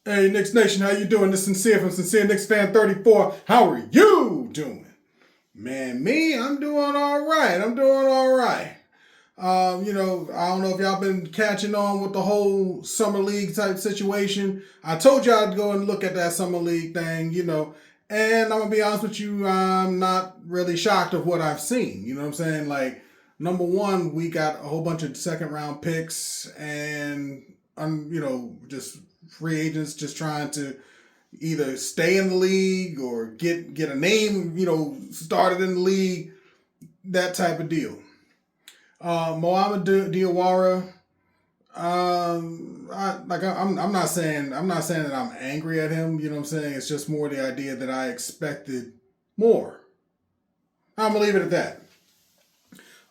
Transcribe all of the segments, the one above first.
Hey, Knicks Nation, how you doing? This is Sincere from Sincere Knicks Fan 34. How are you doing? Man, me, I'm doing all right. I'm doing all right. I don't know if y'all been catching on with the whole summer league type situation. I told y'all to go and look at that summer league thing, and I'm gonna be honest with you, I'm not really shocked of what I've seen. You know what I'm saying? Like, number one, we got a whole bunch of second round picks and just free agents just trying to either stay in the league or get a name, started in the league, that type of deal. Mohamed Diawara, I'm not saying that I'm angry at him. You know what I'm saying? It's just more the idea that I expected more. I'm gonna leave it at that.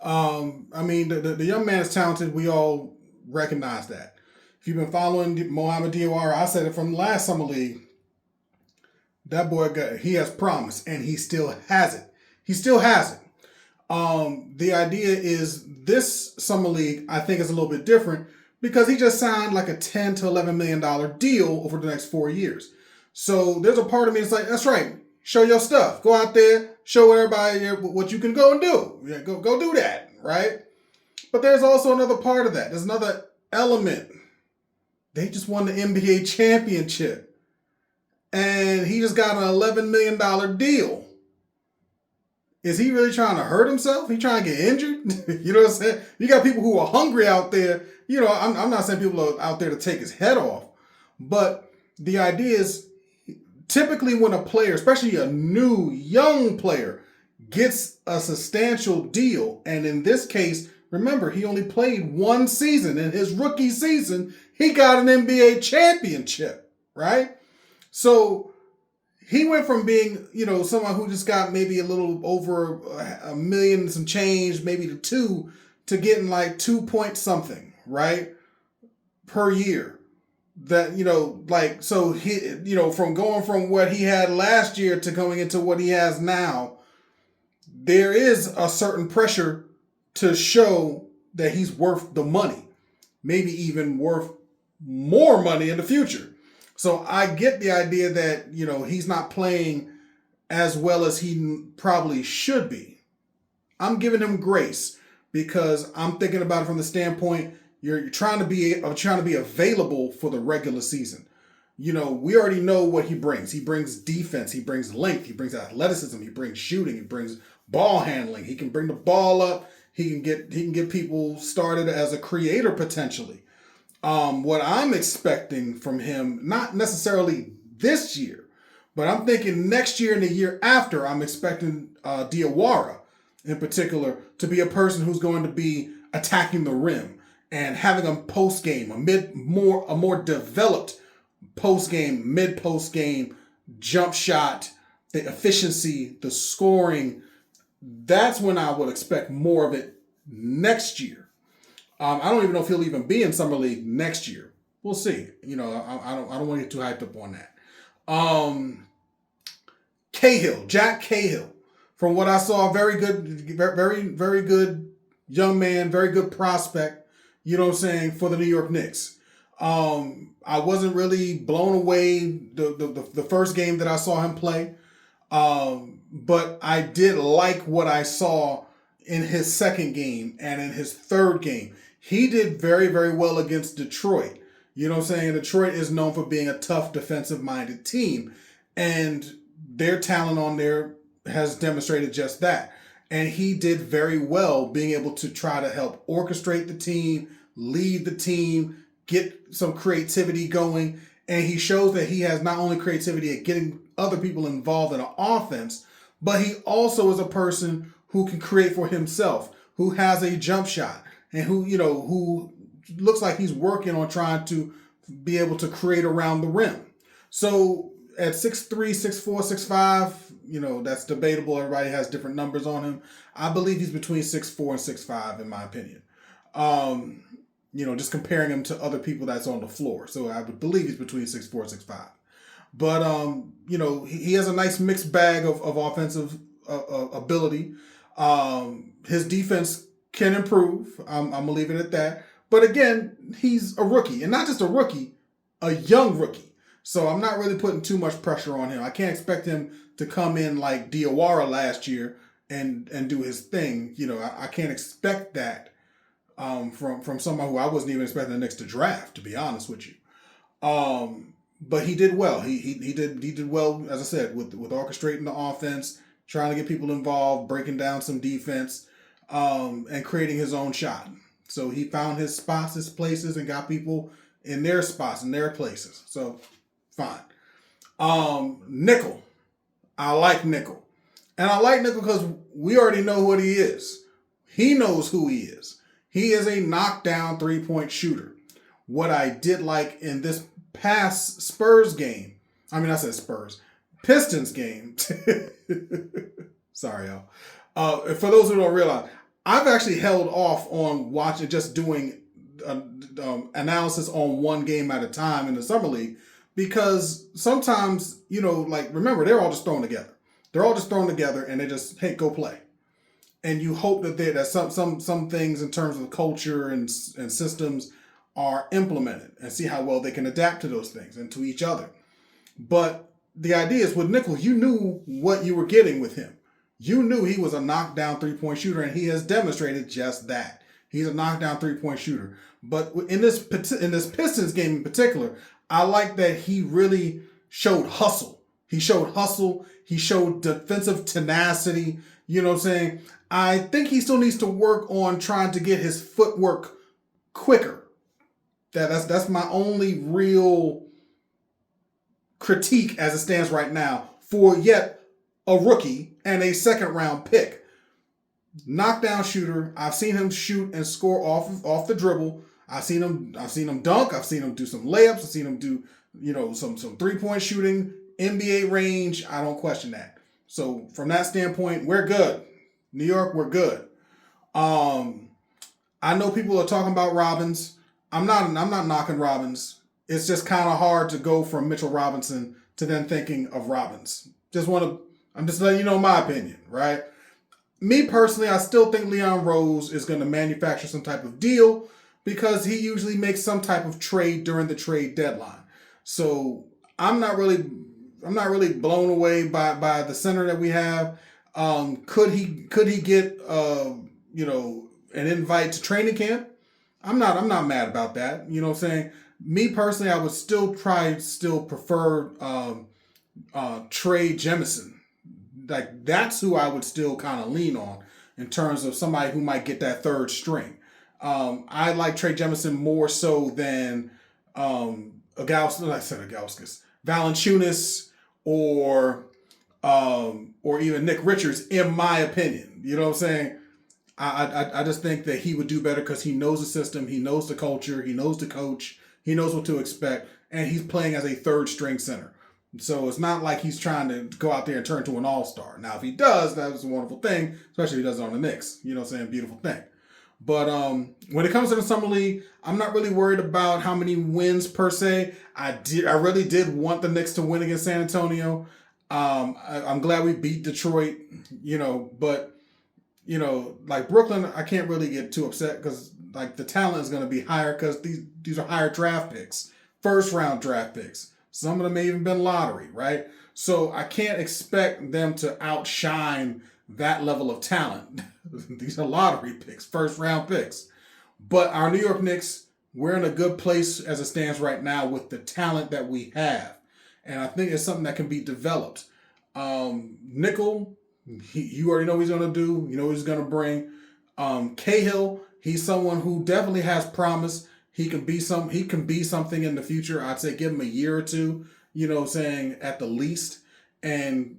The young man is talented. We all recognize that. If you've been following Mohamed Diawara, I said it from the last summer league. That boy he has promise, and he still has it. He still has it. The idea is this summer league, I think, is a little bit different because he just signed like a $10 to $11 million deal over the next 4 years. So there's a part of me that's like, that's right. Show your stuff. Go out there. Show everybody what you can go and do. Yeah, go do that, right? But there's also another part of that. There's another element. They just won the NBA championship. And he just got an $11 million deal. Is he really trying to hurt himself? He trying to get injured? You know what I'm saying? You got people who are hungry out there. I'm not saying people are out there to take his head off. But the idea is typically when a player, especially a new young player, gets a substantial deal, and in this case, remember, he only played one season. In his rookie season, he got an NBA championship, right? So he went from being, someone who just got maybe a little over a million and some change, maybe to two, to getting like 2 point something, right? Per year. That, so he, from going from what he had last year to going into what he has now, there is a certain pressure to show that he's worth the money, maybe even worth more money in the future. So I get the idea that, he's not playing as well as he probably should be. I'm giving him grace because I'm thinking about it from the standpoint you're trying to be available for the regular season. We already know what he brings. He brings defense, he brings length, he brings athleticism, he brings shooting, he brings ball handling. He can bring the ball up. He can get people started as a creator potentially. What I'm expecting from him, not necessarily this year, but I'm thinking next year and the year after, I'm expecting Diawara in particular to be a person who's going to be attacking the rim and having a post game, a more developed post game, mid post game jump shot, the efficiency, the scoring. That's when I would expect more of it next year. I don't even know if he'll even be in summer league next year. We'll see. I don't want to get too hyped up on that. Jack Cahill, from what I saw, very good, very, very good young man, very good prospect. You know what I'm saying, for the New York Knicks. I wasn't really blown away the first game that I saw him play. But I did like what I saw in his second game and in his third game. He did very, very well against Detroit. You know what I'm saying? Detroit is known for being a tough defensive-minded team. And their talent on there has demonstrated just that. And he did very well being able to try to help orchestrate the team, lead the team, get some creativity going. And he shows that he has not only creativity at getting other people involved in an offense, but he also is a person who can create for himself, who has a jump shot, and who looks like he's working on trying to be able to create around the rim. So at 6'3", 6'4", 6'5", that's debatable. Everybody has different numbers on him. I believe he's between 6'4" and 6'5", in my opinion. Just comparing him to other people that's on the floor. So I would believe he's between 6'4" and 6'5". But, he has a nice mixed bag of offensive ability. His defense can improve. I'm going to leave it at that. But again, he's a rookie. And not just a rookie, a young rookie. So I'm not really putting too much pressure on him. I can't expect him to come in like Diawara last year and do his thing. I can't expect that from someone who I wasn't even expecting the Knicks to draft, to be honest with you. But he did well. He did well, as I said, with orchestrating the offense, trying to get people involved, breaking down some defense, and creating his own shot. So he found his spots, his places, and got people in their spots, in their places. So fine. Nickel. I like Nickel. And I like Nickel because we already know what he is. He knows who he is. He is a knockdown three-point shooter. What I did like in this past Spurs game, I said Spurs, Pistons game. Sorry, y'all. For those who don't realize, I've actually held off on watching, just doing analysis on one game at a time in the Summer League, because sometimes, remember, they're all just thrown together. They're all just thrown together and they just, hey, go play. And you hope that some things in terms of culture and systems are implemented and see how well they can adapt to those things and to each other. But the idea is, with Nickel, you knew what you were getting with him. You knew he was a knockdown three-point shooter, and he has demonstrated just that. He's a knockdown three-point shooter. But in this Pistons game in particular, I like that he really showed hustle. He showed hustle. He showed defensive tenacity. You know what I'm saying? I think he still needs to work on trying to get his footwork quicker. That's my only real critique as it stands right now for yet a rookie and a second-round pick. Knockdown shooter. I've seen him shoot and score off the dribble. I've seen him dunk. I've seen him do some layups. I've seen him do some three-point shooting, NBA range. I don't question that. So from that standpoint, we're good. New York, we're good. I know people are talking about Robbins. I'm not knocking Robbins. It's just kind of hard to go from Mitchell Robinson to then thinking of Robbins. I'm just letting you know my opinion, right? Me personally, I still think Leon Rose is going to manufacture some type of deal because he usually makes some type of trade during the trade deadline. So I'm not really blown away by the center that we have. Could he get an invite to training camp? I'm not mad about that. You know what I'm saying? Me personally, I would still prefer Trey Jemison. Like, that's who I would still kind of lean on in terms of somebody who might get that third string. I like Trey Jemison more so than Valanciunas or even Nick Richards, in my opinion. You know what I'm saying? I just think that he would do better because he knows the system, he knows the culture, he knows the coach, he knows what to expect, and he's playing as a third string center. So it's not like he's trying to go out there and turn to an all-star. Now, if he does, that's a wonderful thing, especially if he does it on the Knicks. You know what I'm saying? Beautiful thing. But when it comes to the Summer League, I'm not really worried about how many wins per se. I really did want the Knicks to win against San Antonio. I'm glad we beat Detroit, but, like Brooklyn, I can't really get too upset because, like, the talent is going to be higher because these are higher draft picks, first-round draft picks. Some of them may even been lottery, right? So I can't expect them to outshine that level of talent. These are lottery picks, first-round picks. But our New York Knicks, we're in a good place as it stands right now with the talent that we have. And I think it's something that can be developed. Nickel, you already know what he's going to do. You know what he's going to bring. Cahill, he's someone who definitely has promise. He can be something in the future. I'd say give him a year or two, at the least. And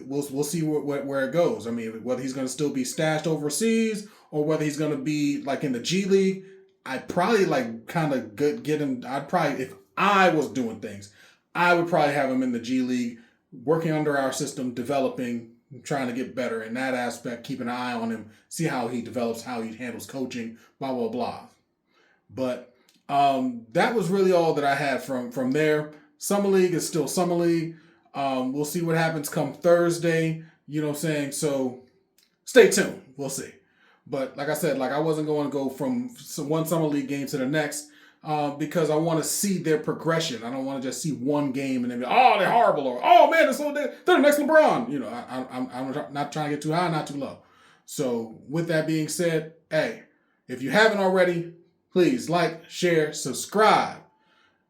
we'll see where it goes. I mean, whether he's going to still be stashed overseas or whether he's going to be like in the G League, I'd probably get him. If I was doing things, I would probably have him in the G League, working under our system, developing, trying to get better in that aspect, keep an eye on him, see how he develops, how he handles coaching, blah, blah, blah. But that was really all that I had from there. Summer League is still Summer League. We'll see what happens come Thursday. You know what I'm saying? So stay tuned. We'll see. But like I said, I wasn't going to go from one Summer League game to the next. because I want to see their progression. I don't want to just see one game and then be, oh, they're horrible, or oh man, they're the next LeBron. You know, I'm not trying to get too high, not too low. So with that being said, hey, if you haven't already, please like, share, subscribe,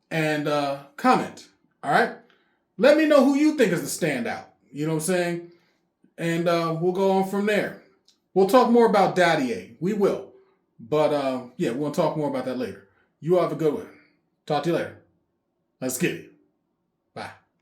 and comment. All right, let me know who you think is the standout. You know what I'm saying? And we'll go on from there. We'll talk more about Daddy. We will. But yeah, we're going to talk more about that later. You have a good one. Talk to you later. Let's get it.